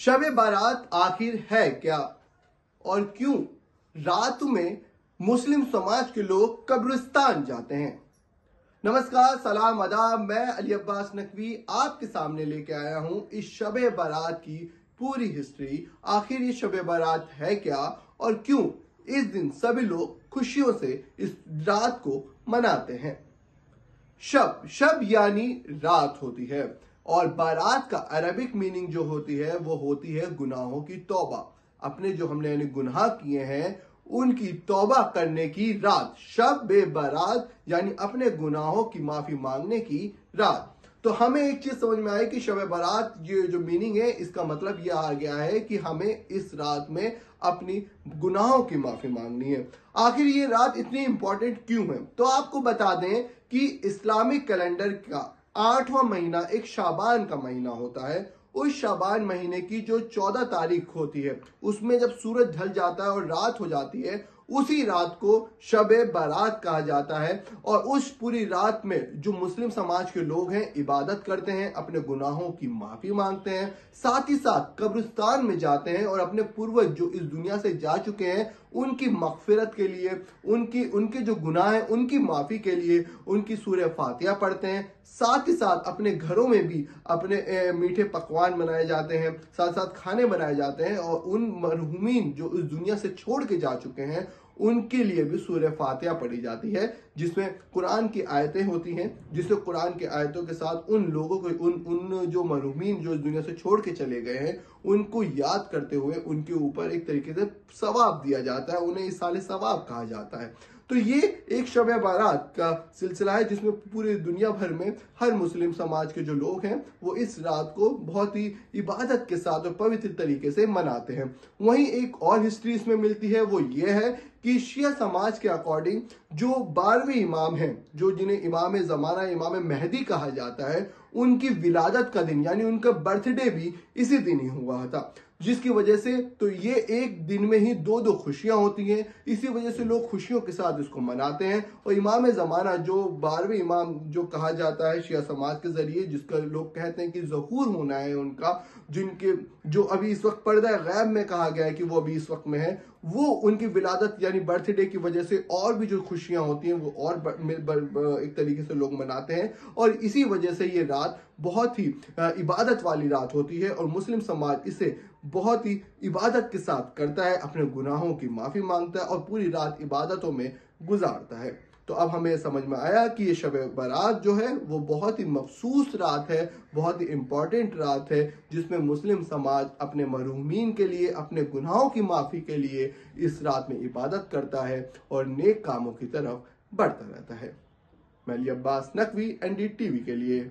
शब बारात आखिर है क्या और क्यों रात में मुस्लिम समाज के लोग कब्रिस्तान जाते हैं। नमस्कार, सलाम, आदाब। मैं अली अब्बास नकवी आपके सामने लेके आया हूं इस शब बारात की पूरी हिस्ट्री। आखिर ये शब बारात है क्या और क्यों इस दिन सभी लोग खुशियों से इस रात को मनाते हैं। शब यानी रात होती है और बारात का अरबिक मीनिंग जो होती है वो होती है गुनाहों की तौबा। अपने जो हमने गुनाह किए हैं उनकी तौबा करने की रात। शब बारात यानी अपने गुनाहों की माफी मांगने की रात। तो हमें एक चीज समझ में आई कि शब बारात ये जो मीनिंग है इसका मतलब यह आ गया है कि हमें इस रात में अपनी गुनाहों की माफी मांगनी है। आखिर ये रात इतनी इंपॉर्टेंट क्यों है, तो आपको बता दें कि इस्लामिक कैलेंडर का 8वां महीना एक शाबान का महीना होता है। उस शाबान महीने की जो 14 तारीख होती है उसमें जब सूरज ढल जाता है और रात हो जाती है, उसी रात को शब बारात कहा जाता है। और उस पूरी रात में जो मुस्लिम समाज के लोग हैं इबादत करते हैं, अपने गुनाहों की माफी मांगते हैं, साथ ही साथ कब्रिस्तान में जाते हैं और अपने पूर्वज जो इस दुनिया से जा चुके हैं उनकी मगफिरत के लिए, उनके जो गुनाह हैं उनकी माफी के लिए उनकी सूरह फातिहा पढ़ते हैं। साथ ही साथ अपने घरों में भी अपने मीठे पकवान बनाए जाते हैं, साथ साथ खाने बनाए जाते हैं और उन मरहुमीन जो इस दुनिया से छोड़ के जा चुके हैं उनके लिए भी सूरह फातिहा पढ़ी जाती है, जिसमें कुरान की आयतें होती हैं, जिससे कुरान की आयतों के साथ उन लोगों को उन जो मरहुमीन जो इस दुनिया से छोड़ के चले गए हैं उनको याद करते हुए उनके ऊपर एक तरीके से सवाब दिया जाता है, उन्हें इस साले सवाब कहा जाता है। तो ये एक शब बारात का सिलसिला है जिसमें पूरी दुनिया भर में हर मुस्लिम समाज के जो लोग हैं वो इस रात को बहुत ही इबादत के साथ और पवित्र तरीके से मनाते हैं। वहीं एक और हिस्ट्री इसमें मिलती है, वो ये है कि शिया समाज के अकॉर्डिंग जो 12वें इमाम हैं, जो जिन्हें इमाम ज़माना, इमाम मेहदी कहा जाता है, उनकी विलादत का दिन यानी उनका बर्थडे भी इसी दिन ही हुआ था, जिसकी वजह से तो ये एक दिन में ही दो खुशियां होती हैं। इसी वजह से लोग खुशियों के साथ इसको मनाते हैं। और इमाम ज़माना जो 12वें इमाम जो कहा जाता है शिया समाज के जरिए, जिसका लोग कहते हैं कि ज़हूर होना है उनका, जिनके जो अभी इस वक्त पर्दा गैब में कहा गया है कि वो अभी इस वक्त में है, वो उनकी विलादत यानी बर्थडे की वजह से और भी जो खुशियां होती हैं वो और एक तरीके से लोग मनाते हैं। और इसी वजह से ये रात बहुत ही इबादत वाली रात होती है और मुस्लिम समाज इसे बहुत ही इबादत के साथ करता है, अपने गुनाहों की माफी मांगता है और पूरी रात इबादतों में गुजारता है। तो अब हमें समझ में आया कि ये शब बारात जो है वो बहुत ही मखसूस रात है, बहुत ही इंपॉर्टेंट रात है, जिसमें मुस्लिम समाज अपने मरहूमीन के लिए, अपने गुनाहों की माफी के लिए इस रात में इबादत करता है और नेक कामों की तरफ बढ़ता रहता है। मैं अली अब्बास नकवी, NDTV के लिए।